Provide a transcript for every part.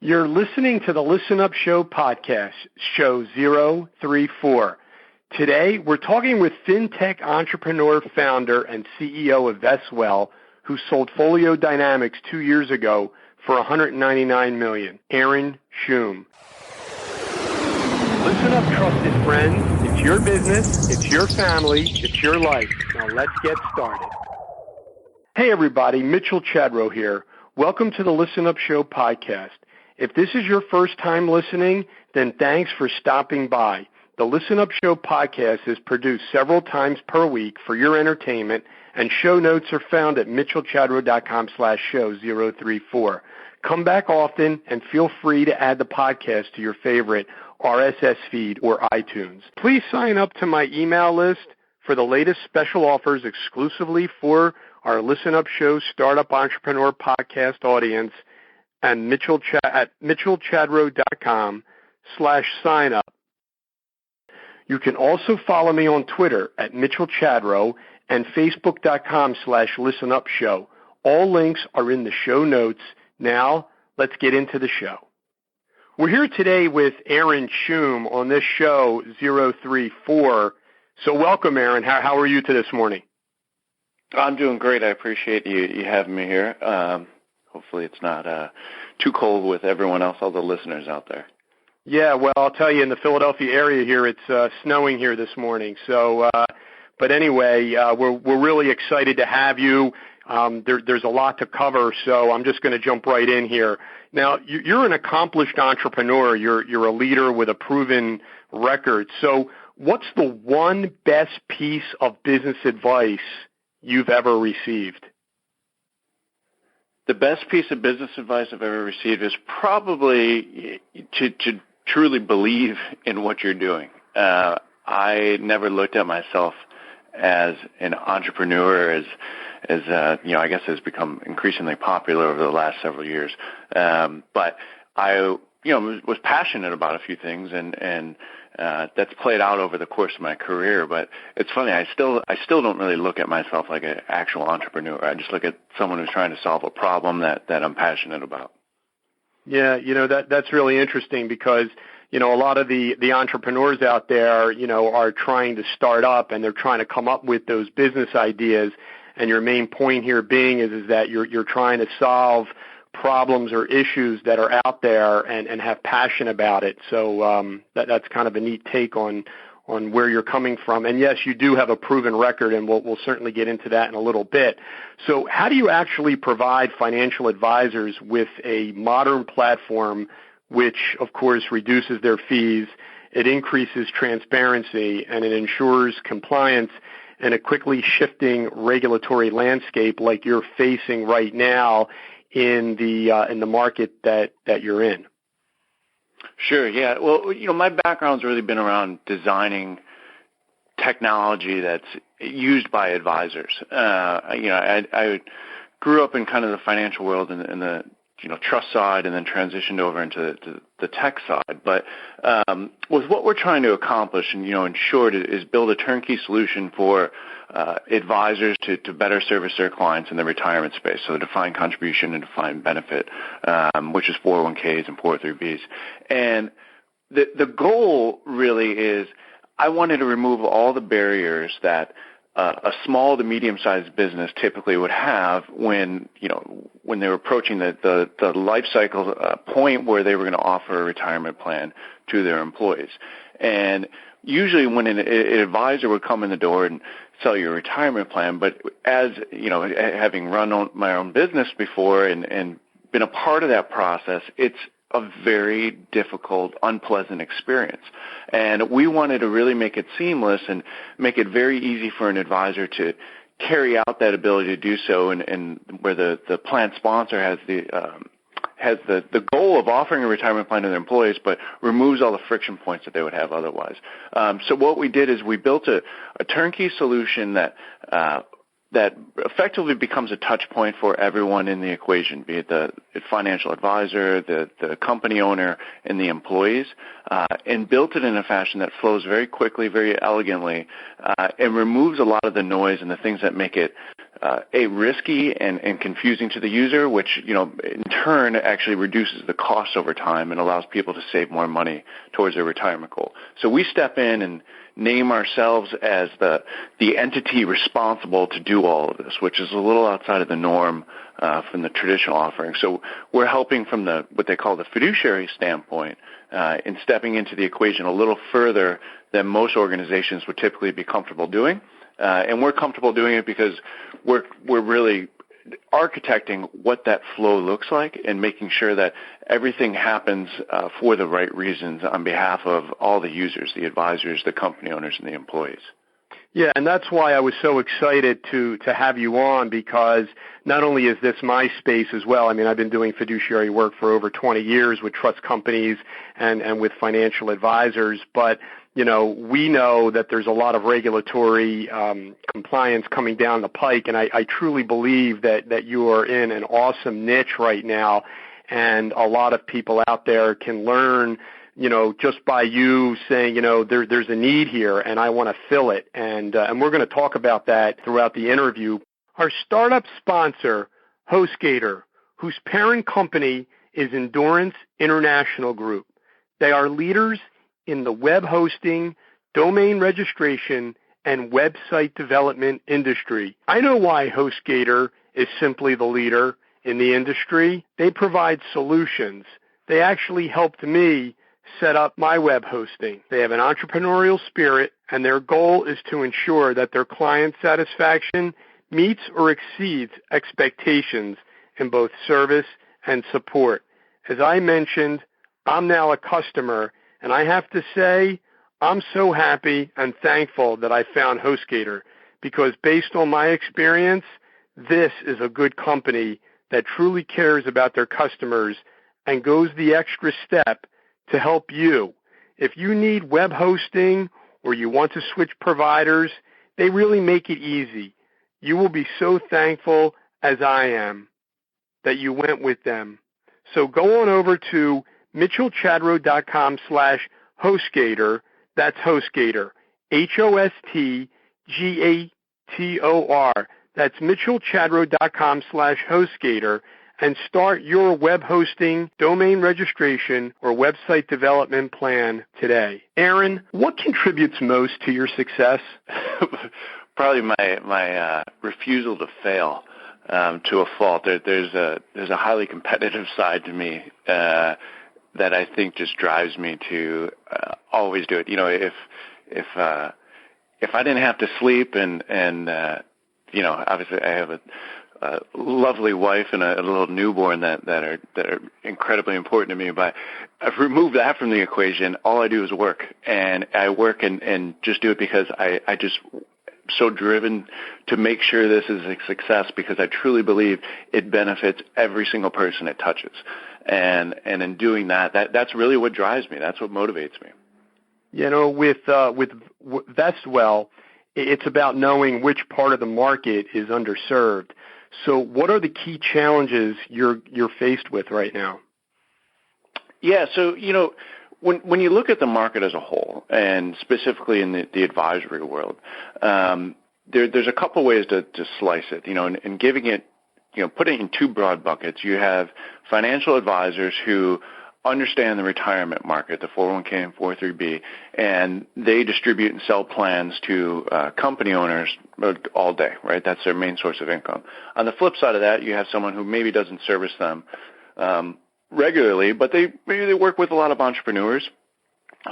You're listening to the Listenup Show podcast, show 034. Today, we're talking with Fintech entrepreneur, founder, and CEO of Vestwell, who sold Folio Dynamics 2 years ago for $199 million, Aaron Schumm. Listen up, trusted friends. It's your business, it's your family, it's your life. Now let's get started. Hey everybody, Mitchell Chadrow here. Welcome to the Listenup Show podcast. If this is your first time listening, then thanks for stopping by. The Listen Up Show podcast is produced several times per week for your entertainment, and show notes are found at mitchellchadrow.com/show034. Come back often and feel free to add the podcast to your favorite RSS feed or iTunes. Please sign up to my email list for the latest special offers exclusively for our Listen Up Show Startup Entrepreneur podcast audience and at mitchellchadrow.com/sign-up. You can also follow me on Twitter at Mitchell Chadrow and Facebook.com/listenupshow. All links are in the show notes. Now, let's get into the show. We're here today with Aaron Schumm on this show 034. So welcome, Aaron. How are you this morning? I'm doing great. I appreciate you having me here. Hopefully it's not too cold with everyone else, all the listeners out there. Yeah, well, I'll tell you, in the Philadelphia area here, it's snowing here this morning. So, but anyway, we're really excited to have you. There's a lot to cover, so I'm just going to jump right in here. Now, you're an accomplished entrepreneur. You're a leader with a proven record. So what's the one best piece of business advice you've ever received? The best piece of business advice I've ever received is probably to truly believe in what you're doing. I never looked at myself as an entrepreneur, as I guess has become increasingly popular over the last several years. But I, was passionate about a few things, and that's played out over the course of my career. But it's funny, I still don't really look at myself like an actual entrepreneur. I just look at someone who's trying to solve a problem that I'm passionate about. Yeah, that's really interesting because, a lot of the entrepreneurs out there, are trying to start up and they're trying to come up with those business ideas. And your main point here being is that you're trying to solve problems or issues that are out there and have passion about it. So that's kind of a neat take on where you're coming from. And yes, you do have a proven record, and we'll certainly get into that in a little bit. So how do you actually provide financial advisors with a modern platform which, of course, reduces their fees, it increases transparency, and it ensures compliance in a quickly shifting regulatory landscape like you're facing right now in the market that you're in? Sure, yeah. Well, my background's really been around designing technology that's used by advisors. I grew up in kind of the financial world in the trust side, and then transitioned over into the tech side. But with what we're trying to accomplish, and in short, is build a turnkey solution for advisors to better service their clients in the retirement space, so the defined contribution and defined benefit, which is 401ks and 403bs. And the goal really is I wanted to remove all the barriers that a small to medium-sized business typically would have when they were approaching the life cycle point where they were going to offer a retirement plan to their employees. And usually when an advisor would come in the door and sell you a retirement plan, but as, having run my own business before and been a part of that process, it's a very difficult, unpleasant experience. And we wanted to really make it seamless and make it very easy for an advisor to carry out that ability to do so, and where the plan sponsor has the goal of offering a retirement plan to their employees, but removes all the friction points that they would have otherwise. So what we did is we built a turnkey solution that effectively becomes a touch point for everyone in the equation, be it the financial advisor, the company owner, and the employees, and built it in a fashion that flows very quickly, very elegantly, and removes a lot of the noise and the things that make it risky and confusing to the user, which, in turn actually reduces the cost over time and allows people to save more money towards their retirement goal. So we step in and name ourselves as the entity responsible to do all of this, which is a little outside of the norm from the traditional offering. So we're helping from what they call the fiduciary standpoint in stepping into the equation a little further than most organizations would typically be comfortable doing. And we're comfortable doing it because we're really architecting what that flow looks like and making sure that everything happens for the right reasons on behalf of all the users, the advisors, the company owners, and the employees. Yeah, and that's why I was so excited to have you on, because not only is this my space as well. I mean, I've been doing fiduciary work for over 20 years with trust companies and with financial advisors, but we know that there's a lot of regulatory compliance coming down the pike, and I truly believe that you are in an awesome niche right now, and a lot of people out there can learn, just by you saying, there's a need here, and I want to fill it, and we're going to talk about that throughout the interview. Our startup sponsor, Hostgator, whose parent company is Endurance International Group. They are leaders in the web hosting, domain registration, and website development industry. I know why Hostgator is simply the leader in the industry. They provide solutions. They actually helped me set up my web hosting. They have an entrepreneurial spirit, and their goal is to ensure that their client satisfaction meets or exceeds expectations in both service and support. As I mentioned, I'm now a customer, and I have to say, I'm so happy and thankful that I found Hostgator, because based on my experience, this is a good company that truly cares about their customers and goes the extra step to help you. If you need web hosting or you want to switch providers, they really make it easy. You will be so thankful, as I am, that you went with them. So go on over to mitchellchadro.com/Hostgator. That's Hostgator. Hostgator. That's mitchellchadro.com/Hostgator, and start your web hosting, domain registration, or website development plan today. Aaron, what contributes most to your success? Probably my refusal to fail to a fault. There's a highly competitive side to me that I think just drives me to always do it. If I didn't have to sleep and obviously I have a lovely wife and a little newborn that are incredibly important to me, but I've removed that from the equation. All I do is work, and I work and just do it because I just so driven to make sure this is a success, because I truly believe it benefits every single person it touches. And in doing that's really what drives me. That's what motivates me. With Vestwell, it's about knowing which part of the market is underserved. So what are the key challenges you're faced with right now? Yeah, so, when you look at the market as a whole, and specifically in the advisory world, there's a couple ways to slice it, and giving it, putting it in two broad buckets. You have financial advisors who understand the retirement market, the 401k and 403b, and they distribute and sell plans to company owners all day, right? That's their main source of income. On the flip side of that, you have someone who maybe doesn't service them regularly, but maybe they work with a lot of entrepreneurs.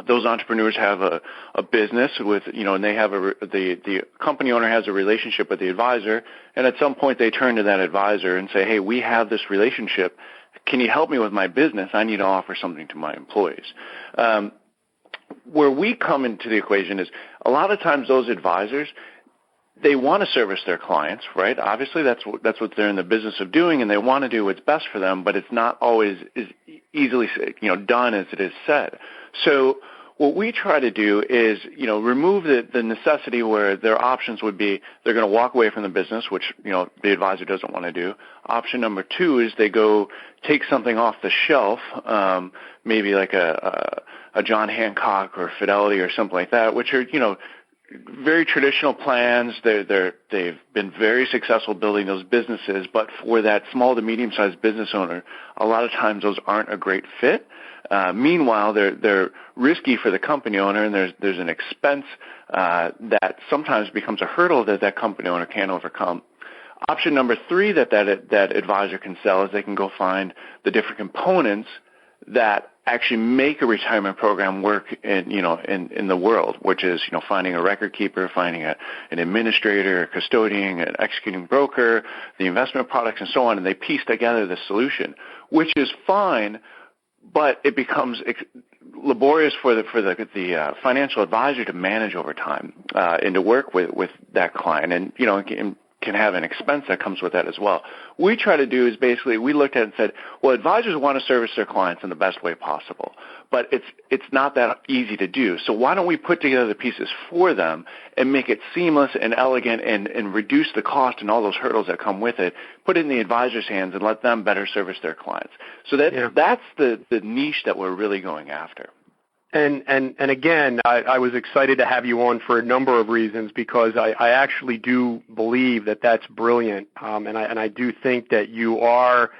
Those entrepreneurs have a business with, and they have the company owner has a relationship with the advisor, and at some point they turn to that advisor and say, hey, we have this relationship. Can you help me with my business? I need to offer something to my employees. Where we come into the equation is a lot of times those advisors, they want to service their clients, right? Obviously, that's what they're in the business of doing, and they want to do what's best for them, but it's not always as easily, done as it is said. So what we try to do is, remove the necessity where their options would be they're going to walk away from the business, which, the advisor doesn't want to do. Option number two is they go take something off the shelf, maybe like a John Hancock or Fidelity or something like that, which are, very traditional plans. They've been very successful building those businesses, but for that small to medium-sized business owner, a lot of times those aren't a great fit. Meanwhile, they're risky for the company owner, and there's an expense that sometimes becomes a hurdle that company owner can't overcome. Option number 3 that advisor can sell is they can go find the different components that actually make a retirement program work in the world, which is, finding a record keeper, finding an administrator, a custodian, an executing broker, the investment products, and so on, and they piece together the solution, which is fine, but it becomes laborious for the financial advisor to manage over time and to work with that client, and can have an expense that comes with that as well. What we try to do is basically we looked at it and said, well, advisors want to service their clients in the best way possible, but it's not that easy to do. So why don't we put together the pieces for them and make it seamless and elegant and reduce the cost and all those hurdles that come with it, put it in the advisor's hands and let them better service their clients. So that's the niche that we're really going after. And again, I was excited to have you on for a number of reasons, because I actually do believe that that's brilliant, and I do think that you are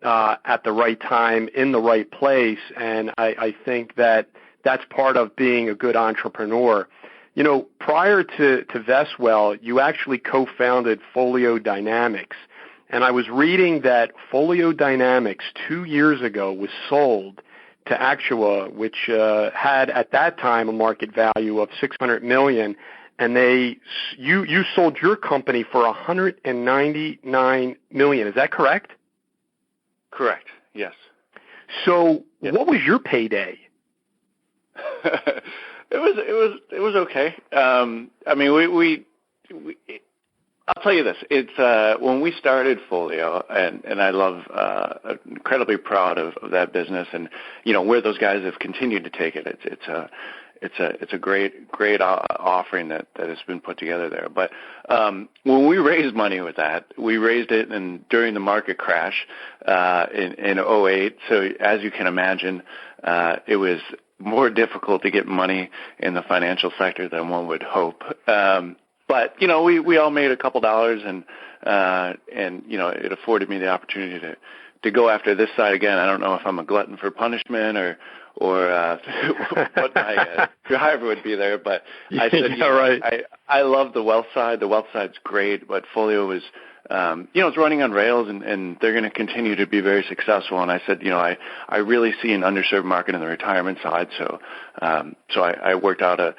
at the right time in the right place, and I think that that's part of being a good entrepreneur. Prior to Vestwell, you actually co-founded Folio Dynamics, and I was reading that Folio Dynamics 2 years ago was sold to Actua, which had at that time a market value of $600 million, and you sold your company for $199 million. Is that correct? Correct. Yes. So, What was your payday? It was okay. I'll tell you this. It's when we started Folio, and I love, incredibly proud of that business, and where those guys have continued to take it. It's a great offering that has been put together there. But when we raised money with that, we raised it during the market crash in 2008. So as you can imagine, it was more difficult to get money in the financial sector than one would hope. But we all made a couple dollars, and it afforded me the opportunity to go after this side again. I don't know if I'm a glutton for punishment or what my driver would be there, but I said, right. I love the wealth side. The wealth side's great, but Folio is, it's running on rails, and they're going to continue to be very successful. And I said, I really see an underserved market in the retirement side, so I worked out a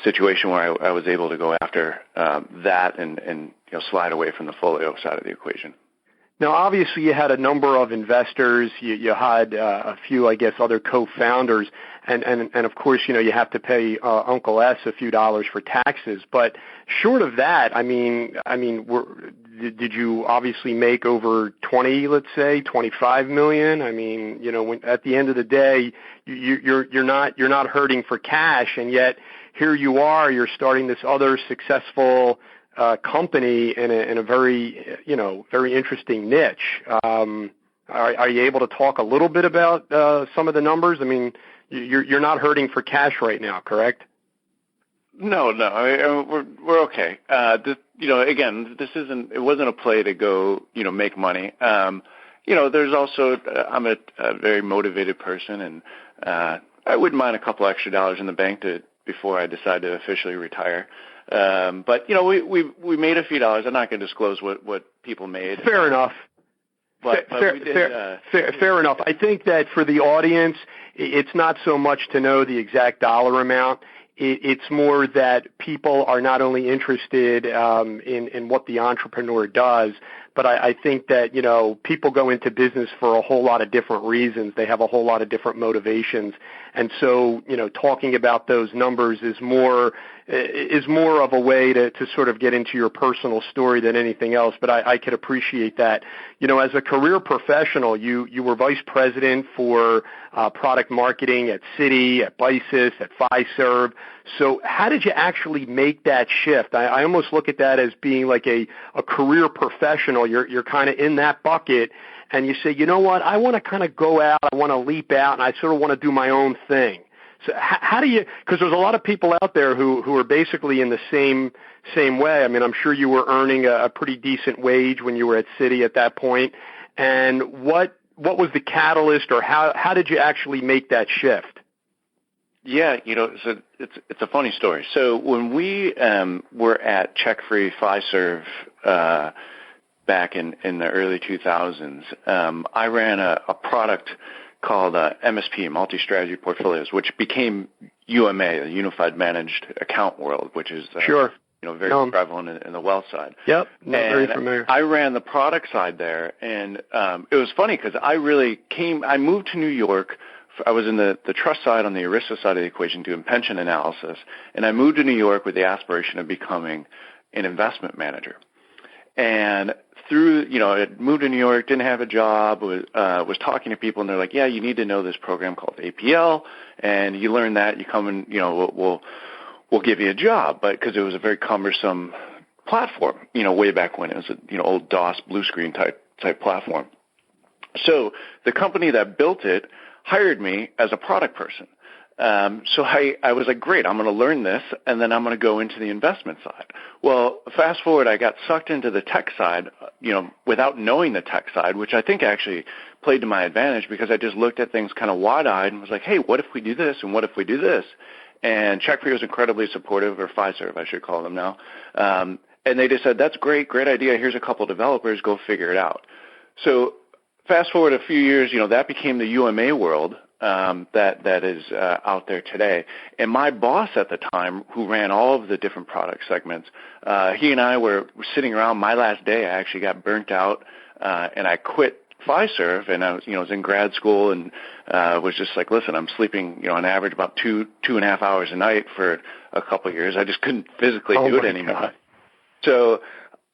situation where I was able to go after that and slide away from the Folio side of the equation. Now, obviously, you had a number of investors. You had a few, I guess, other co-founders, and of course, you have to pay Uncle S a few dollars for taxes. But short of that, did you obviously make over 20, let's say, 25 million? When, at the end of the day, you're not hurting for cash, and yet here you are. You're starting this other successful company in a very interesting niche. Are you able to talk a little bit about some of the numbers? You're not hurting for cash right now, correct? No, we're okay. Again, it wasn't a play to go, make money. There's also, I'm a very motivated person, and I wouldn't mind a couple extra dollars in the bank before I decide to officially retire. But we made a few dollars. I'm not going to disclose what people made. Fair enough. But fair enough. I think that for the audience, it's not so much to know the exact dollar amount. It's more that people are not only interested in what the entrepreneur does, but I think that, people go into business for a whole lot of different reasons. They have a whole lot of different motivations. And so, talking about those numbers is more of a way to sort of get into your personal story than anything else. But I could appreciate that. As a career professional, you were vice president for product marketing at Citi, at Bisis, at Fiserv. So how did you actually make that shift? I almost look at that as being like a career professional. You're kind of in that bucket, and you say, you know what, I want to kind of go out, I want to leap out, and I sort of want to do my own thing. So how do you, because there's a lot of people out there who are basically in the same way. I mean, I'm sure you were earning a pretty decent wage when you were at Citi at that point. And what was the catalyst, or how did you actually make that shift? Yeah, so it's a funny story. So when we were at CheckFree Fiserv back in the early 2000s, I ran a product called MSP, Multi-Strategy Portfolios, which became UMA, the Unified Managed Account World, which is sure. Very prevalent in the wealth side. Yep, very familiar. I ran the product side there, and it was funny because I moved to New York. I was in the trust side on the ERISA side of the equation doing pension analysis, and I moved to New York with the aspiration of becoming an investment manager. And I moved to New York, didn't have a job, was talking to people, and they're like, yeah, you need to know this program called APL, and you learn that, you come and, we'll give you a job, but because it was a very cumbersome platform, way back when it was old DOS blue screen type platform. So the company that built it hired me as a product person. So I was like, great, I'm going to learn this, and then I'm going to go into the investment side. Well, fast forward, I got sucked into the tech side, without knowing the tech side, which I think actually played to my advantage because I just looked at things kind of wide-eyed and was like, hey, what if we do this, and what if we do this? And CheckFree was incredibly supportive, or Fiserv, I should call them now. And they just said, that's great idea. Here's a couple developers. Go figure it out. So fast forward a few years, that became the UMA world that is out there today. And my boss at the time, who ran all of the different product segments, he and I were sitting around. My last day, I actually got burnt out, and I quit Fiserv, and I was in grad school, and was just like, listen, I'm sleeping, on average about 2.5 hours a night for a couple of years. I just couldn't physically do it anymore. God. So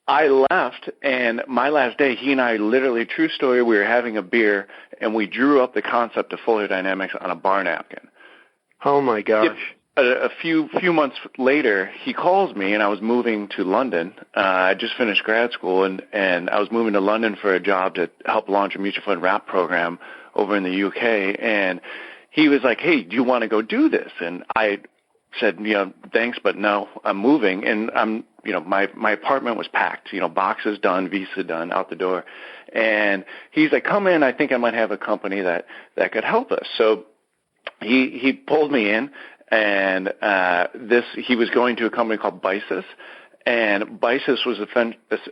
I left, and my last day, he and I literally, true story, we were having a beer, and we drew up the concept of Folio Dynamics on a bar napkin. Oh my gosh. A few months later, he calls me, and I was moving to London. I just finished grad school, and I was moving to London for a job to help launch a mutual fund wrap program over in the UK. And he was like, hey, do you want to go do this? And I said, thanks, but no, I'm moving. And my apartment was packed, boxes done, visa done, out the door. And he's like, come in, I think I might have a company that could help us. So he pulled me in. And he was going to a company called Bisis, and Bisis was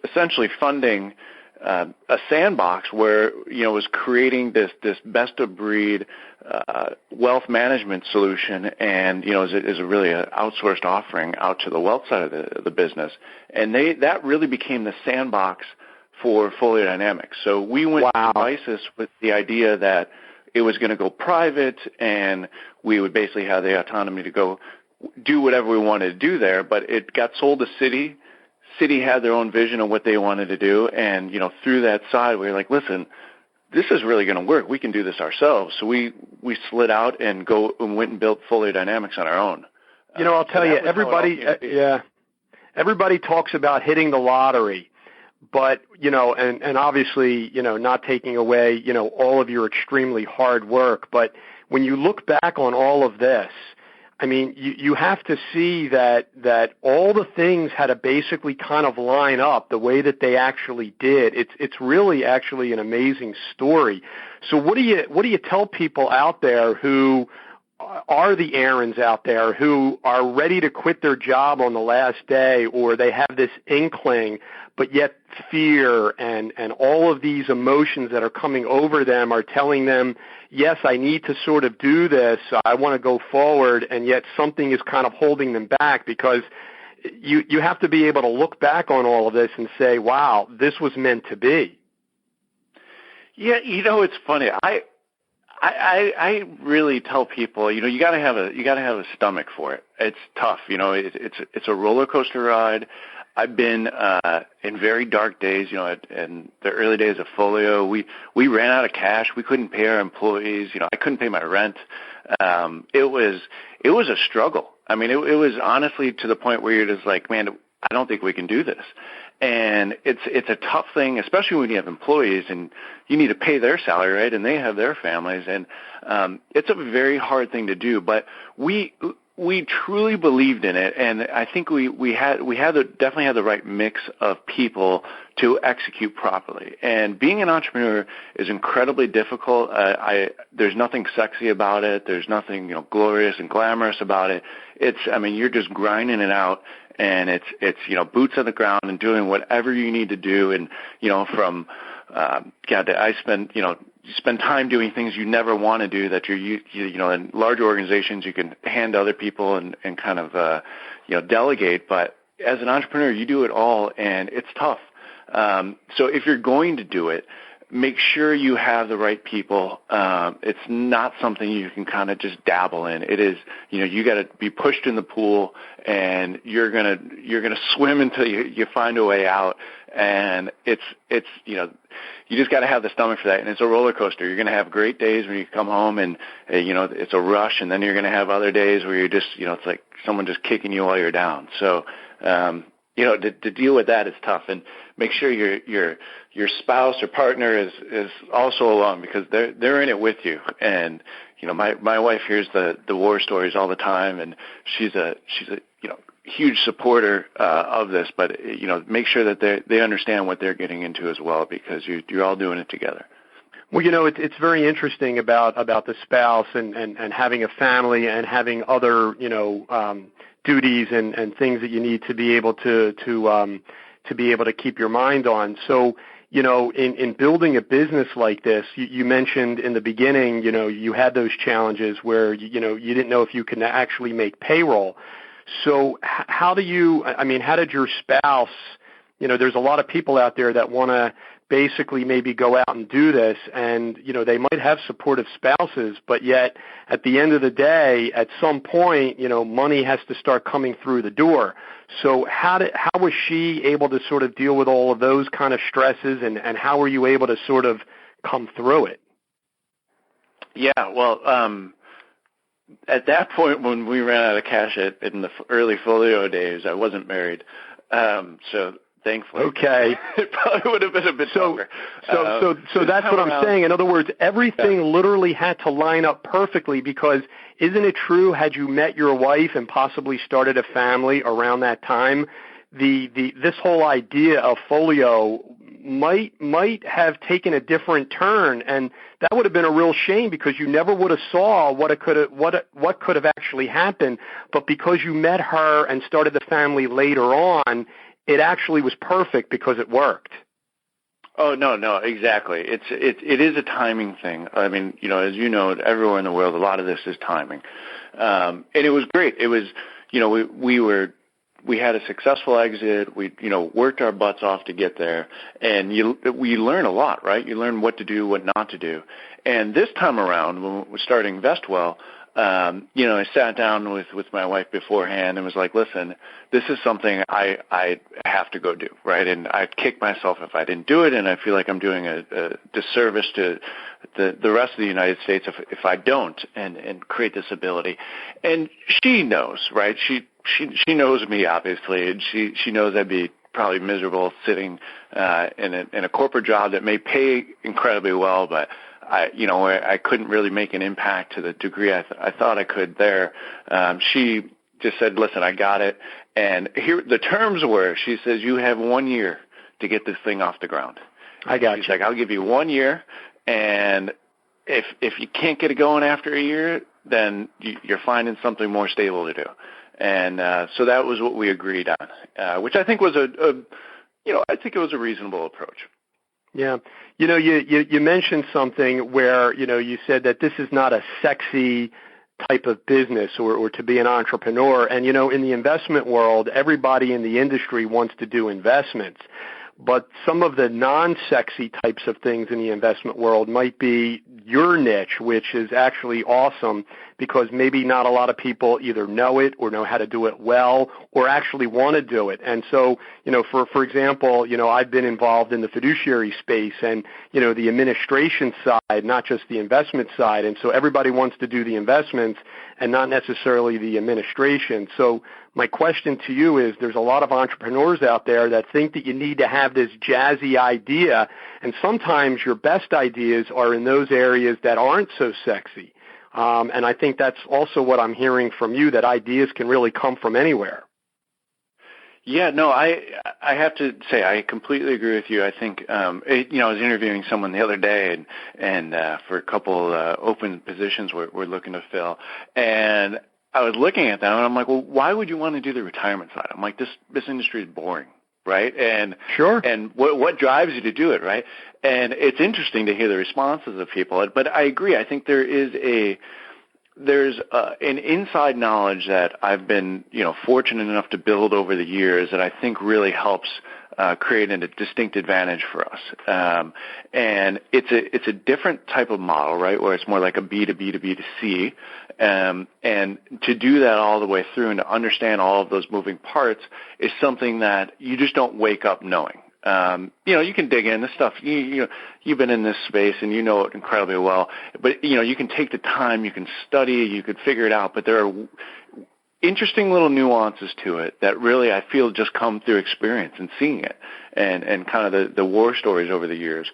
essentially funding a sandbox where was creating this best of breed wealth management solution, and is a really an outsourced offering out to the wealth side of the business, and that really became the sandbox for Folio Dynamics. So we went to Bisis with the idea that it was going to go private, and we would basically have the autonomy to go do whatever we wanted to do there. But it got sold to Citi. Citi had their own vision of what they wanted to do, and through that side, we were like, listen, this is really going to work. We can do this ourselves. So we slid out and went and built Folio Dynamics on our own. I'll tell you, everybody talks about hitting the lottery. But, and obviously, not taking away, all of your extremely hard work. But when you look back on all of this, I mean, you have to see that all the things had to basically kind of line up the way that they actually did. It's really actually an amazing story. So what do you tell people out there who are the Aarons out there who are ready to quit their job on the last day, or they have this inkling, but yet fear and all of these emotions that are coming over them are telling them, yes, I need to sort of do this, I want to go forward, and yet something is kind of holding them back, because you have to be able to look back on all of this and say, wow, this was meant to be. Yeah, it's funny. I really tell people, you gotta have a stomach for it. It's tough, it's a roller coaster ride. I've been in very dark days, in the early days of Folio. We ran out of cash. We couldn't pay our employees. I couldn't pay my rent. It was a struggle. I mean, it was honestly to the point where you're just like, man, I don't think we can do this. And it's a tough thing, especially when you have employees and you need to pay their salary, right? And they have their families, and it's a very hard thing to do. But we truly believed in it, and I think we definitely had the right mix of people to execute properly. And being an entrepreneur is incredibly difficult. There's nothing sexy about it. There's nothing glorious and glamorous about it. You're just grinding it out, and it's boots on the ground and doing whatever you need to do. And you spend time doing things you never want to do that in large organizations you can hand to other people and kind of delegate. But as an entrepreneur, you do it all, and it's tough. So if you're going to do it, make sure you have the right people. It's not something you can kind of just dabble in. It is, you got to be pushed in the pool, and you're gonna swim until you find a way out. And it's you just got to have the stomach for that. And it's a roller coaster. You're going to have great days when you come home and it's a rush, and then you're going to have other days where you're just it's like someone just kicking you while you're down. So to deal with that is tough, and make sure your spouse or partner is also along, because they're in it with you. And my wife hears the war stories all the time, and she's a huge supporter of this. But make sure that they understand what they're getting into as well, because you're all doing it together. Well, it's very interesting about the spouse and having a family and having other duties and things that you need to be able to be able to keep your mind on. So, in building a business like this, you mentioned in the beginning, you had those challenges where, you didn't know if you could actually make payroll. So how did your spouse, there's a lot of people out there that want to basically maybe go out and do this, and they might have supportive spouses, but yet at the end of the day, at some point, money has to start coming through the door. So how was she able to sort of deal with all of those kind of stresses, and how were you able to sort of come through it? Yeah, well, at that point when we ran out of cash in the early Folio days, I wasn't married, so thankfully. Okay. It probably would have been a bit tougher. So that's what I'm saying. In other words, everything literally had to line up perfectly, because isn't it true, had you met your wife and possibly started a family around that time, this whole idea of Folio might have taken a different turn, and that would have been a real shame, because you never would have saw what could have actually happened. But because you met her and started the family later on, it actually was perfect because it worked. Oh, no, exactly. It is a timing thing. I mean, as you know, everywhere in the world, a lot of this is timing. And it was great. It was, we had a successful exit. We, worked our butts off to get there, and we learn a lot, right? You learn what to do, what not to do. And this time around, when we were starting Vestwell, I sat down with my wife beforehand and was like, listen, this is something I have to go do, right? And I'd kick myself if I didn't do it, and I feel like I'm doing a disservice to the rest of the United States if I don't and create this ability. And she knows, right? She knows me, obviously, and she knows I'd be probably miserable sitting in a corporate job that may pay incredibly well, but I couldn't really make an impact to the degree I thought I could there. She just said, listen, I got it. And here the terms were, she says, you have 1 year to get this thing off the ground. I got you. She's like, I'll give you 1 year, and if you can't get it going after a year, then you're finding something more stable to do. And so that was what we agreed on, which I think was I think it was a reasonable approach. Yeah. You mentioned something where, you said that this is not a sexy type of business or to be an entrepreneur. And, in the investment world, everybody in the industry wants to do investments. But some of the non-sexy types of things in the investment world might be your niche, which is actually awesome, because maybe not a lot of people either know it or know how to do it well or actually want to do it. And so, for example, I've been involved in the fiduciary space and, the administration side, not just the investment side. And so everybody wants to do the investments and not necessarily the administration. So my question to you is, there's a lot of entrepreneurs out there that think that you need to have this jazzy idea, and sometimes your best ideas are in those areas that aren't so sexy. And I think that's also what I'm hearing from you, that ideas can really come from anywhere. Yeah, no, I have to say I completely agree with you. I think I was interviewing someone the other day, and for a couple open positions we're looking to fill, and I was looking at them and I'm like, well, why would you want to do the retirement side? I'm like, this industry is boring, right? And sure. And what drives you to do it, right? And it's interesting to hear the responses of people, but I agree. I think there's an inside knowledge that I've been, fortunate enough to build over the years that I think really helps create a distinct advantage for us. And it's a different type of model, right, where it's more like a B2B to B2C. And to do that all the way through and to understand all of those moving parts is something that you just don't wake up knowing. You can dig in this stuff. You've been in this space and you know it incredibly well. But you can take the time, you can study, you could figure it out. But there are interesting little nuances to it that really I feel just come through experience and seeing it, and kind of the war stories over the years,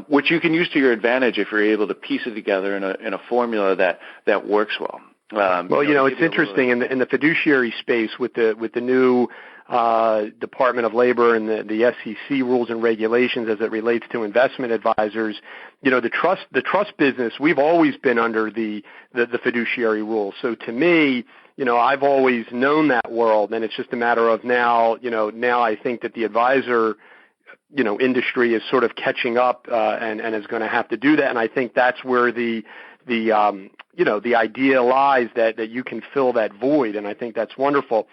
which you can use to your advantage if you're able to piece it together in a formula that works well. It's interesting in the fiduciary space with the new Department of Labor and the SEC rules and regulations as it relates to investment advisors. The trust business, we've always been under the fiduciary rules. So to me, I've always known that world, and it's just a matter of now I think that the advisor industry is sort of catching up and is going to have to do that. And I think that's where the idea lies that you can fill that void, and I think that's wonderful.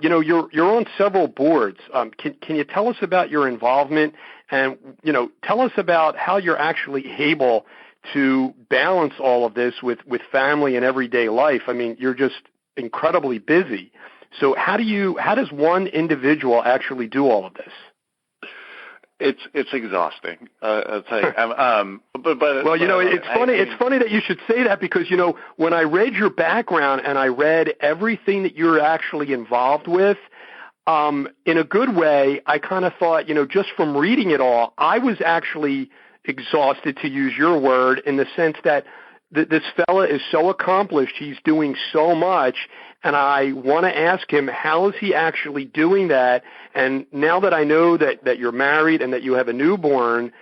You're on several boards. Can you tell us about your involvement, and tell us about how you're actually able to balance all of this with family and everyday life? I mean, you're just incredibly busy. So how does one individual actually do all of this? It's exhausting. I'll tell you. It's funny that you should say that, because when I read your background and I read everything that you're actually involved with, in a good way, I kind of thought, just from reading it all, I was actually exhausted, to use your word, in the sense that this fella is so accomplished, he's doing so much, and I want to ask him, how is he actually doing that? And now that I know that you're married and that you have a newborn,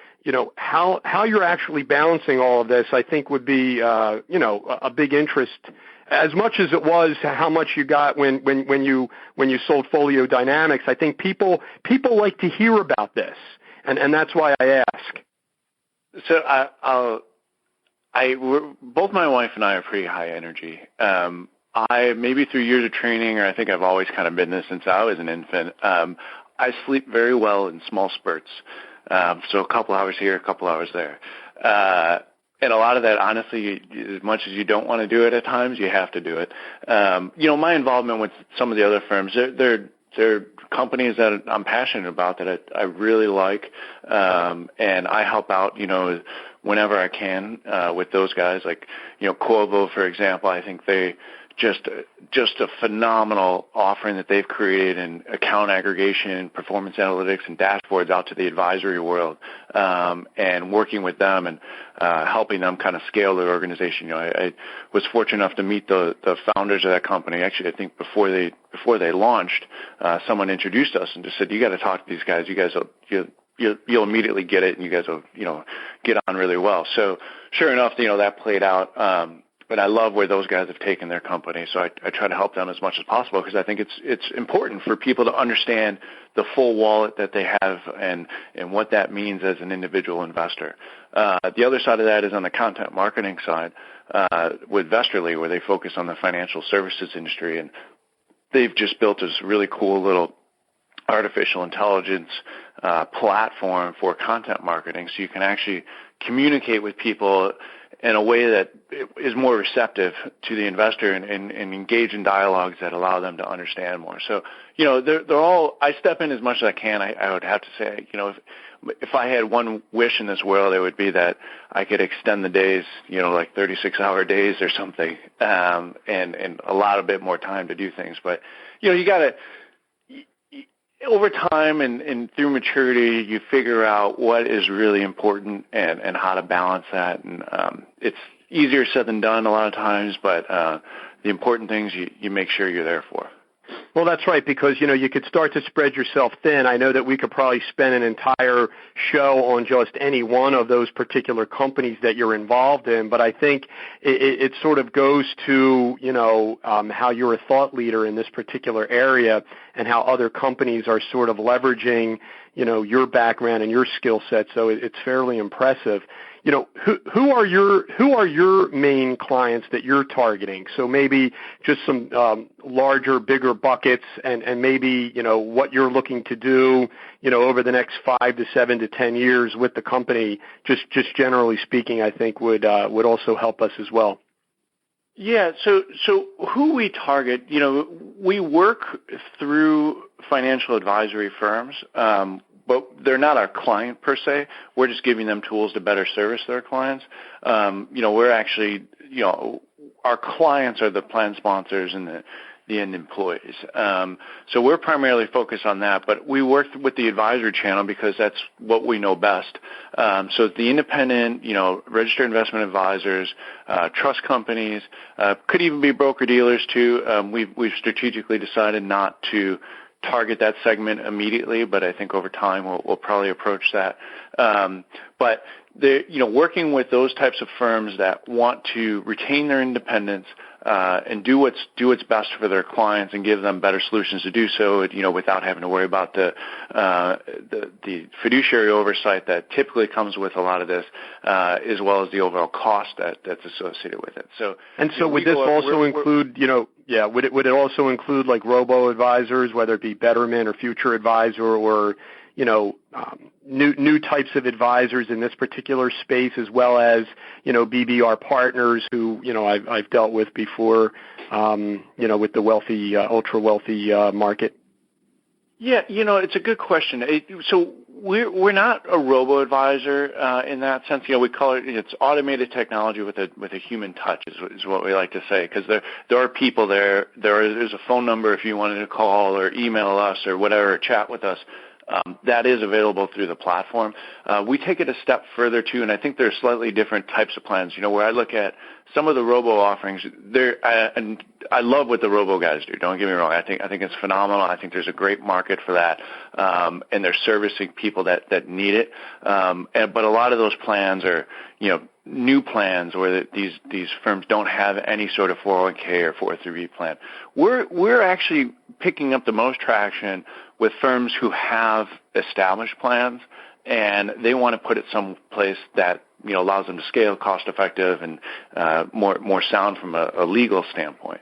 how you're actually balancing all of this, I think would be, a big interest, as much as it was how much you got when you sold Folio Dynamics. I think people like to hear about this, and that's why I ask. So both my wife and I are pretty high energy. I maybe through years of training, or I think I've always kind of been this since I was an infant. I sleep very well in small spurts, so a couple hours here, a couple hours there, and a lot of that, honestly, as much as you don't want to do it at times, you have to do it. My involvement with some of the other firms, they're companies that I'm passionate about, that I really like, and I help out, whenever I can, with those guys. Like, Quovo, for example, I think they just a phenomenal offering that they've created in account aggregation, performance analytics, and dashboards out to the advisory world, and working with them and helping them kind of scale their organization. I was fortunate enough to meet the founders of that company. Actually, I think before they launched, someone introduced us and just said, "You got to talk to these guys. You guys you'll immediately get it, and you guys will get on really well." So sure enough, that played out. But I love where those guys have taken their company, so I try to help them as much as possible, because I think it's important for people to understand the full wallet that they have and what that means as an individual investor. The other side of that is on the content marketing side with Vestwell, where they focus on the financial services industry, and they've just built this really cool little artificial intelligence platform for content marketing, so you can actually communicate with people in a way that is more receptive to the investor and engage in dialogues that allow them to understand more. So, they're all, I step in as much as I can. I would have to say, if I had one wish in this world, it would be that I could extend the days, like 36-hour days or something, and allow a bit more time to do things. But, you got to, over time and through maturity, you figure out what is really important and how to balance that. And it's easier said than done a lot of times, but the important things you make sure you're there for. Well, that's right, because, you could start to spread yourself thin. I know that we could probably spend an entire show on just any one of those particular companies that you're involved in, but I think it sort of goes to, how you're a thought leader in this particular area and how other companies are sort of leveraging, your background and your skill set. So it's fairly impressive. Who are your main clients that you're targeting? So maybe just some larger, bigger buckets, and maybe what you're looking to do, over the next 5 to 7 to 10 years with the company. Just generally speaking, I think would also help us as well. Yeah. So who we target, we work through financial advisory firms. But they're not our client per se. We're just giving them tools to better service their clients. We're actually, our clients are the plan sponsors and the end employees. So we're primarily focused on that, but we work with the advisory channel because that's what we know best. So the independent, registered investment advisors, trust companies, could even be broker dealers too. We've strategically decided not to target that segment immediately, but I think over time we'll probably approach that. But working with those types of firms that want to retain their independence and do what's best for their clients and give them better solutions to do so, without having to worry about the fiduciary oversight that typically comes with a lot of this, as well as the overall cost that's associated with it. So would this also include, would it also include like robo-advisors, whether it be Betterment or Future Advisor, or new types of advisors in this particular space, as well as, BBR partners who, I've dealt with before, with the wealthy, ultra wealthy market? Yeah, it's a good question. So we're not a robo-advisor in that sense. We call it's automated technology with a human touch is what we like to say, because there are people there. There's a phone number if you wanted to call or email us or whatever, or chat with us. That is available through the platform. We take it a step further too, and I think there's slightly different types of plans. Where I look at some of the robo offerings, and I love what the robo guys do. Don't get me wrong. I think it's phenomenal. I think there's a great market for that, and they're servicing people that need it. But a lot of those plans are, new plans where these firms don't have any sort of 401k or 403b plan. We're actually picking up the most traction with firms who have established plans, and they want to put it someplace that allows them to scale, cost effective, and more sound from a legal standpoint.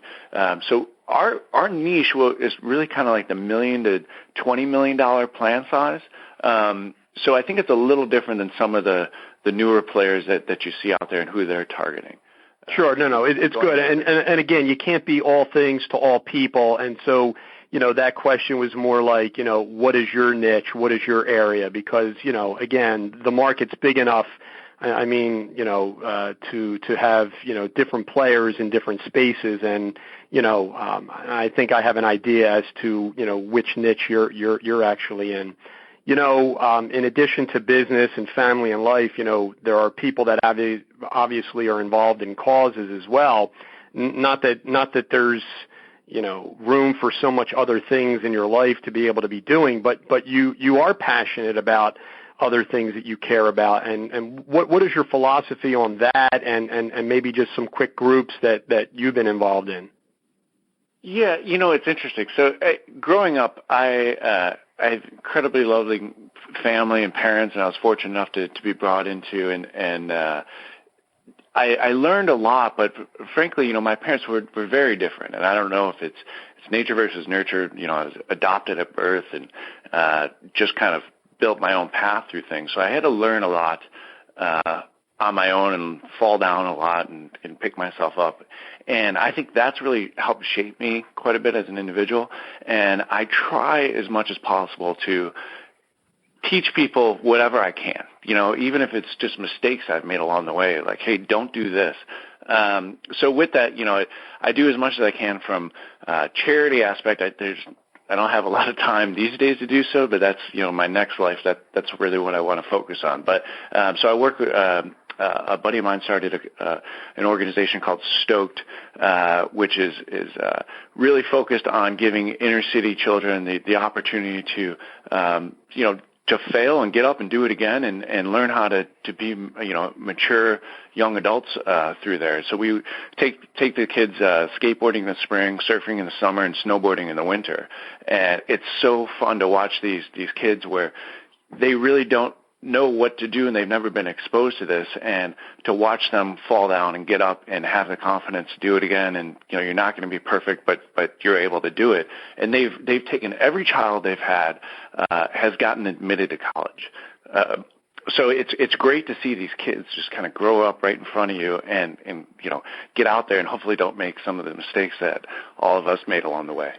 So our niche is really kind of like the $1 million to $20 million plan size. So I think it's a little different than some of the newer players that you see out there and who they're targeting. Sure, no, it's good, and again, you can't be all things to all people, and so. That question was more like, what is your niche? What is your area? Because, again, the market's big enough, to have, different players in different spaces. And, I think I have an idea as to, which niche you're actually in. In addition to business and family and life, there are people that obviously are involved in causes as well. Not that there's, room for so much other things in your life to be able to be doing, but you are passionate about other things that you care about. And what is your philosophy on that, and maybe just some quick groups that you've been involved in? Yeah, it's interesting. So growing up, I had incredibly lovely family and parents, and I was fortunate enough to be brought into, and I learned a lot, but frankly, my parents were very different, and I don't know if it's nature versus nurture. I was adopted at birth and just kind of built my own path through things. So I had to learn a lot on my own and fall down a lot and pick myself up. And I think that's really helped shape me quite a bit as an individual. And I try as much as possible to teach people whatever I can, even if it's just mistakes I've made along the way, like, hey, don't do this. So with that, I do as much as I can from charity aspect. I don't have a lot of time these days to do so, but that's, my next life. That's really what I want to focus on. But so I work with a buddy of mine started an organization called Stoked, which is really focused on giving inner city children the opportunity to, to fail and get up and do it again and learn how to be, mature young adults through there. So we take the kids skateboarding in the spring, surfing in the summer, and snowboarding in the winter. And it's so fun to watch these kids where they really don't know what to do and they've never been exposed to this, and to watch them fall down and get up and have the confidence to do it again. And you're not going to be perfect, but you're able to do it. And they've taken every child they've had has gotten admitted to college. So it's great to see these kids just kind of grow up right in front of you and get out there and hopefully don't make some of the mistakes that all of us made along the way.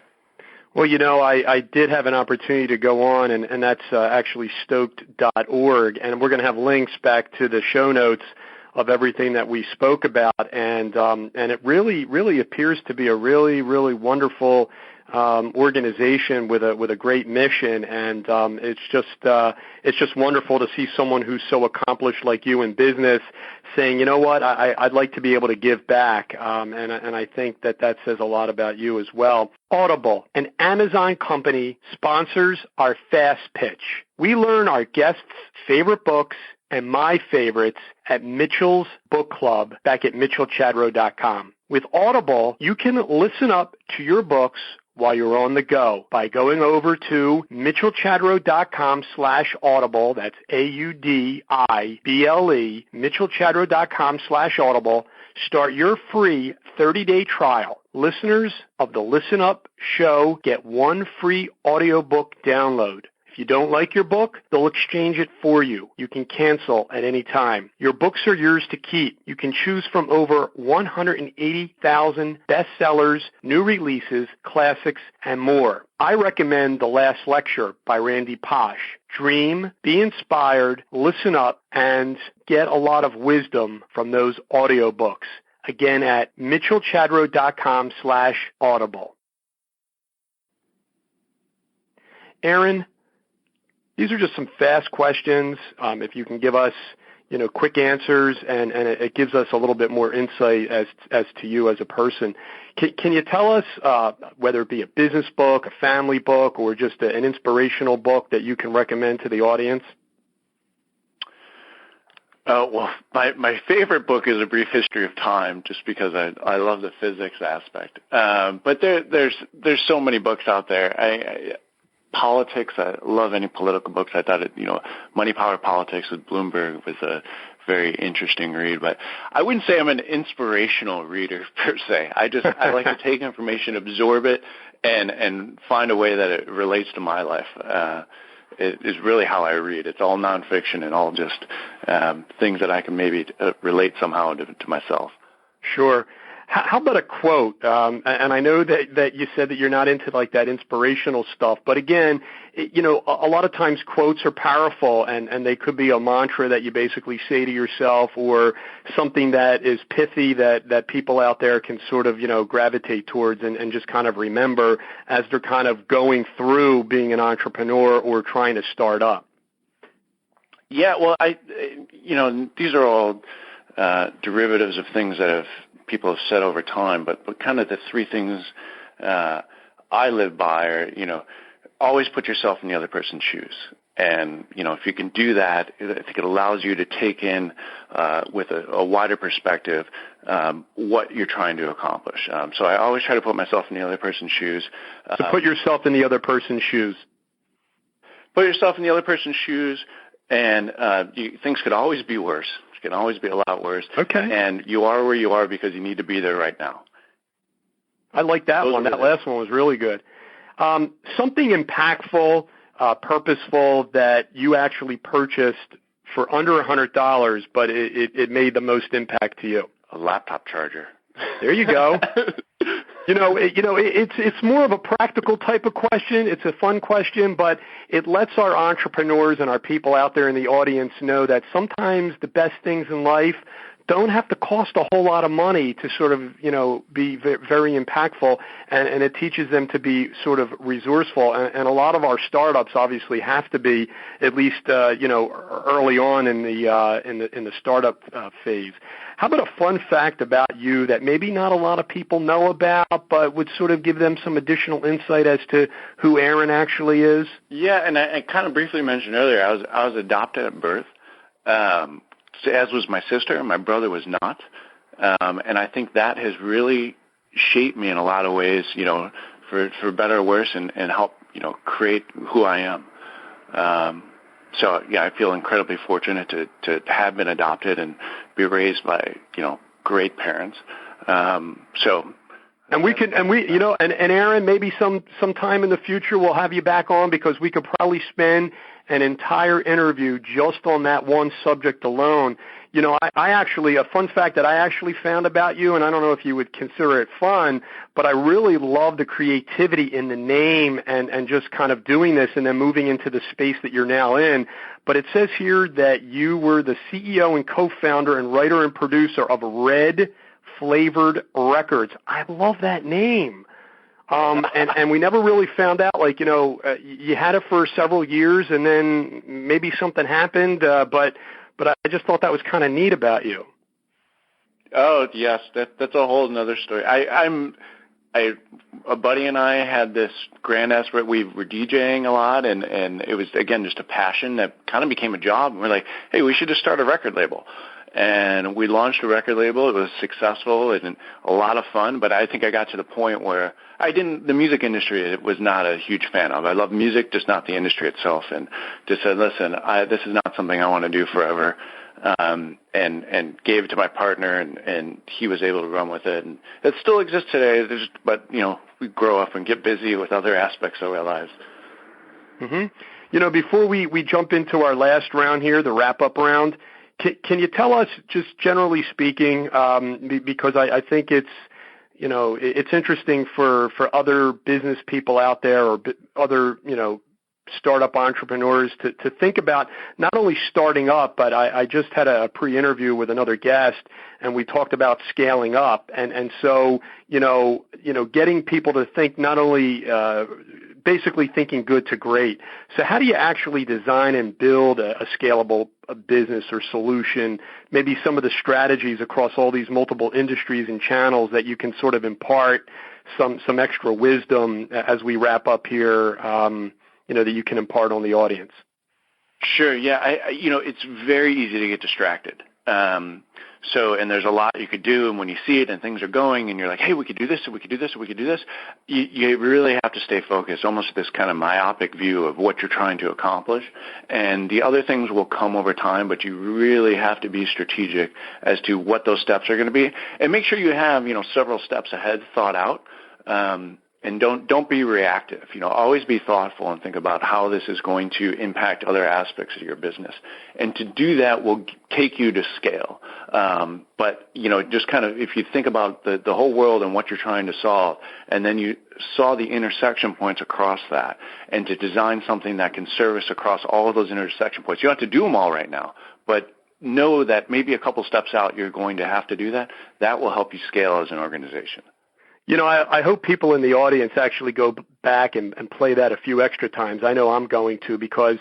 Well, I did have an opportunity to go on, and that's actually stoked.org, and we're going to have links back to the show notes of everything that we spoke about, and it really appears to be a really, really wonderful organization with a great mission, and it's just wonderful to see someone who's so accomplished like you in business saying, you know what, I'd like to be able to give back, and I think that says a lot about you as well. Audible, an Amazon company, sponsors our Fast Pitch. We learn our guests' favorite books and my favorites at Mitchell's Book Club back at mitchellchadrow.com. With Audible, you can listen up to your books while you're on the go by going over to mitchellchadrow.com/audible. That's AUDIBLE, mitchellchadrow.com/audible. Start your free 30-day trial. Listeners of the Listen Up show get one free audiobook download. If you don't like your book, they'll exchange it for you. You can cancel at any time. Your books are yours to keep. You can choose from over 180,000 bestsellers, new releases, classics, and more. I recommend The Last Lecture by Randy Posh. Dream, be inspired, listen up, and get a lot of wisdom from those audiobooks. Again, at mitchellchadrow.com/audible. Aaron, these are just some fast questions. If you can give us, quick answers, and it gives us a little bit more insight as to you as a person. Can you tell us whether it be a business book, a family book, or just an inspirational book that you can recommend to the audience? Well, my favorite book is A Brief History of Time, just because I love the physics aspect. But there's so many books out there. Politics, I love any political books. I thought Money, Power, Politics with Bloomberg was a very interesting read. But I wouldn't say I'm an inspirational reader per se. I like to take information, absorb it, and find a way that it relates to my life. It is really how I read. It's all nonfiction and all just things that I can maybe relate somehow to myself. Sure. How about a quote? And I know that you said that you're not into like that inspirational stuff, but again, a lot of times quotes are powerful, and they could be a mantra that you basically say to yourself, or something that is pithy that people out there can sort of, gravitate towards and just kind of remember as they're kind of going through being an entrepreneur or trying to start up. Yeah, well, these are all derivatives of things that people have said over time, but kind of the three things I live by are, always put yourself in the other person's shoes. And, if you can do that, I think it allows you to take in with a wider perspective what you're trying to accomplish. So I always try to put myself in the other person's shoes. So put yourself in the other person's shoes. Put yourself in the other person's shoes, and things could always be worse. It can always be a lot worse. Okay. And you are where you are because you need to be there right now. I like that one. That last one was really good. Something impactful, purposeful that you actually purchased for under $100, but it made the most impact to you? A laptop charger. There you go. It's more of a practical type of question. It's a fun question, but it lets our entrepreneurs and our people out there in the audience know that sometimes the best things in life don't have to cost a whole lot of money to sort of, be very impactful, and it teaches them to be sort of resourceful. And a lot of our startups obviously have to be at least, early on in the startup phase. How about a fun fact about you that maybe not a lot of people know about, but would sort of give them some additional insight as to who Aaron actually is? Yeah, and I kind of briefly mentioned earlier, I was adopted at birth. As was my sister, and my brother was not. And I think that has really shaped me in a lot of ways, for better or worse, and help, create who I am. So, yeah, I feel incredibly fortunate to have been adopted and be raised by, great parents. And Aaron, maybe sometime in the future we'll have you back on, because we could probably spend an entire interview just on that one subject alone. A fun fact that I actually found about you, and I don't know if you would consider it fun, but I really love the creativity in the name and just kind of doing this and then moving into the space that you're now in. But it says here that you were the CEO and co-founder and writer and producer of Red Flavored Records. I love that name. And we never really found out, you had it for several years and then maybe something happened, but I just thought that was kind of neat about you. Oh, yes, that's a whole another story. A buddy and I had this grand aspirate. We were DJing a lot, and it was, again, just a passion that kind of became a job. And we're like, hey, we should just start a record label. And we launched a record label. It was successful and a lot of fun, but I think I got to the point where the music industry was not a huge fan of. I love music, just not the industry itself, and just said, listen, this is not something I want to do forever, and gave it to my partner, and he was able to run with it. And it still exists today, but we grow up and get busy with other aspects of our lives. Mm-hmm. Before we jump into our last round here, the wrap-up round, can you tell us, just generally speaking, because I think it's interesting for other business people out there or other, startup entrepreneurs to think about not only starting up, but I just had a pre-interview with another guest, and we talked about scaling up. And so, getting people to think not only basically thinking good to great. So how do you actually design and build a scalable business or solution, maybe some of the strategies across all these multiple industries and channels that you can sort of impart some extra wisdom as we wrap up here, that you can impart on the audience? Sure, yeah. It's very easy to get distracted. And there's a lot you could do, and when you see it and things are going and you're like, hey, we could do this, and we could do this, and we could do this, you really have to stay focused, almost this kind of myopic view of what you're trying to accomplish. And the other things will come over time, but you really have to be strategic as to what those steps are going to be. And make sure you have, several steps ahead thought out. And don't be reactive. Always be thoughtful and think about how this is going to impact other aspects of your business. And to do that will take you to scale. But just kind of, if you think about the whole world and what you're trying to solve, and then you saw the intersection points across that, and to design something that can service across all of those intersection points. You don't have to do them all right now, but know that maybe a couple steps out you're going to have to do that. That will help you scale as an organization. I hope people in the audience actually go back and play that a few extra times. I know I'm going to, because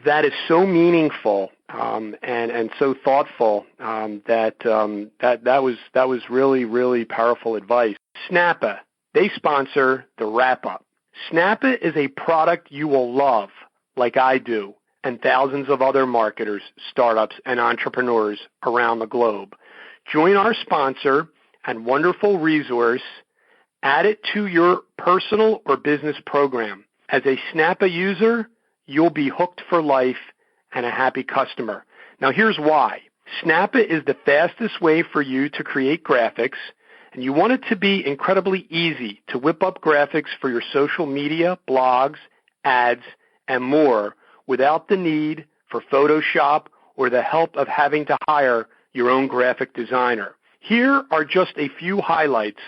that is so meaningful and so thoughtful that was really, really powerful advice. Snappa, they sponsor the wrap-up. Snappa is a product you will love, like I do, and thousands of other marketers, startups, and entrepreneurs around the globe. Join our sponsor and wonderful resource. Add it to your personal or business program. As a Snappa user, you'll be hooked for life and a happy customer. Now, here's why. Snappa is the fastest way for you to create graphics, and you want it to be incredibly easy to whip up graphics for your social media, blogs, ads, and more without the need for Photoshop or the help of having to hire your own graphic designer. Here are just a few highlights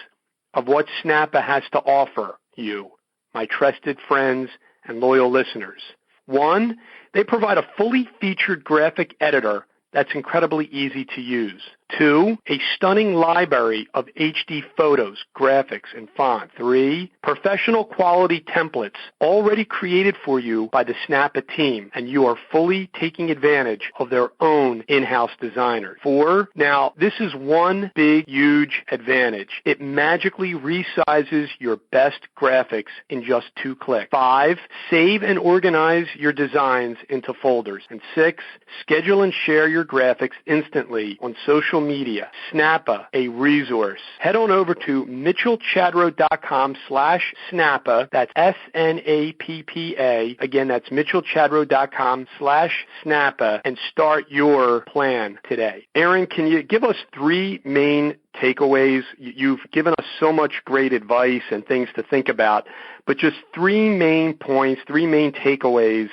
of what Snappa has to offer you, my trusted friends and loyal listeners. 1, they provide a fully featured graphic editor that's incredibly easy to use. 2, a stunning library of HD photos, graphics, and font. 3, professional quality templates already created for you by the Snappa team, and you are fully taking advantage of their own in-house designers. 4, now this is one big, huge advantage. It magically resizes your best graphics in just 2 clicks. 5, save and organize your designs into folders. And 6, schedule and share your graphics instantly on social media. Snappa, a resource. Head on over to mitchellchadro.com/Snappa. That's SNAPPA. Again, that's mitchellchadro.com/Snappa, and start your plan today. Aaron, can you give us 3 main takeaways? You've given us so much great advice and things to think about, but just 3 main points, 3 main takeaways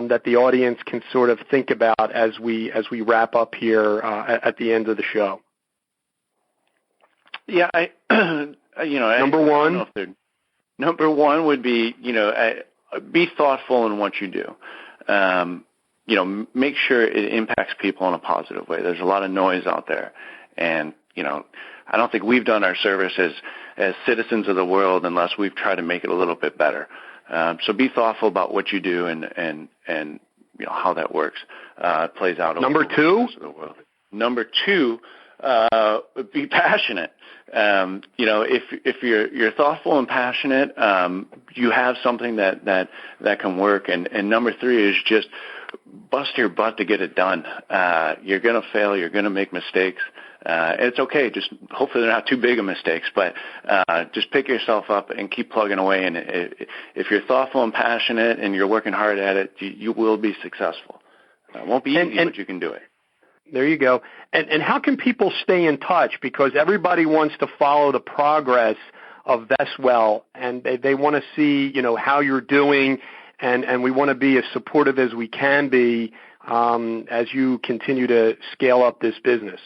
that the audience can sort of think about as we wrap up here at the end of the show. Yeah, Number one would be, be thoughtful in what you do. Make sure it impacts people in a positive way. There's a lot of noise out there, and I don't think we've done our service as citizens of the world unless we've tried to make it a little bit better. So be thoughtful about what you do and how that works. It plays out over Number 2? the world. Number 2, be passionate. If you're thoughtful and passionate, you have something that can work. And number 3 is just bust your butt to get it done. You're going to fail. You're going to make mistakes. It's okay. Just hopefully they're not too big of mistakes, but just pick yourself up and keep plugging away. And if you're thoughtful and passionate and you're working hard at it, you will be successful. It won't be easy, but you can do it. There you go. And how can people stay in touch? Because everybody wants to follow the progress of Vestwell, and they want to see, how you're doing, and we want to be as supportive as we can be as you continue to scale up this business.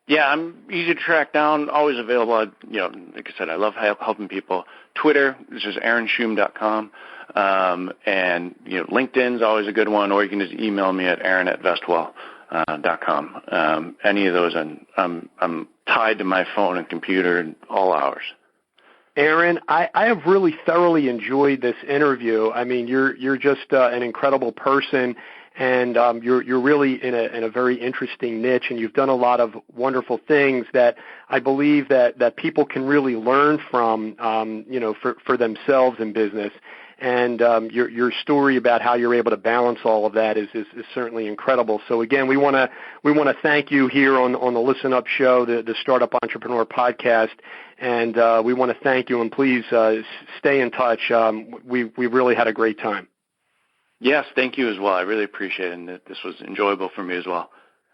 Yeah, I'm easy to track down, always available. Like I said, I love helping people. Twitter, this is AaronSchumm.com. And LinkedIn's always a good one, or you can just email me at aaron@vestwell.com. Any of those, I'm tied to my phone and computer at all hours. Aaron, I have really thoroughly enjoyed this interview. I mean, you're just an incredible person, and you're really in a very interesting niche, and you've done a lot of wonderful things that I believe that people can really learn from, for themselves in business. And your story about how you're able to balance all of that is certainly incredible. So again, we want to thank you here on the Listen Up show, the Startup Entrepreneur podcast, and we want to thank you. And please stay in touch. We really had a great time. Yes, thank you as well. I really appreciate it, and this was enjoyable for me as well.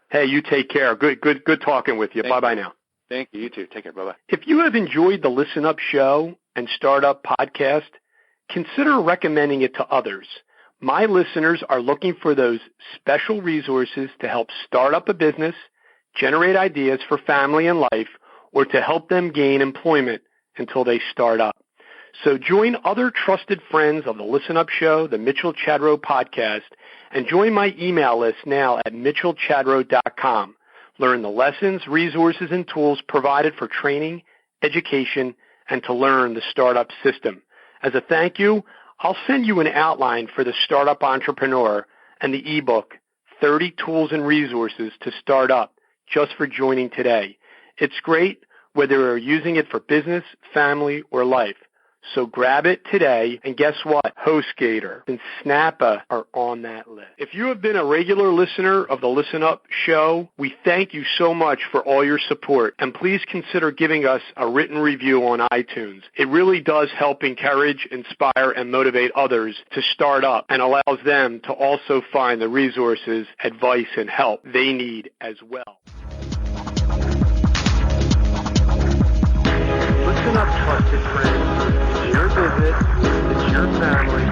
Hey, you take care. Good talking with you. Bye-bye now. Thank you. You too. Take care. Bye-bye. If you have enjoyed the Listen Up show and Startup podcast, consider recommending it to others. My listeners are looking for those special resources to help start up a business, generate ideas for family and life, or to help them gain employment until they start up. So join other trusted friends of the Listen Up show, the Mitchell Chadro podcast, and join my email list now at mitchellchadro.com. Learn the lessons, resources, and tools provided for training, education, and to learn the startup system. As a thank you, I'll send you an outline for the Startup Entrepreneur and the ebook, 30 Tools and Resources to Start Up, just for joining today. It's great whether you're using it for business, family, or life. So grab it today, and guess what? Hostgator and Snappa are on that list. If you have been a regular listener of the Listen Up show, we thank you so much for all your support, and please consider giving us a written review on iTunes. It really does help encourage, inspire, and motivate others to start up and allows them to also find the resources, advice, and help they need as well. Listen up, trusted friends. It's your business, it's your family,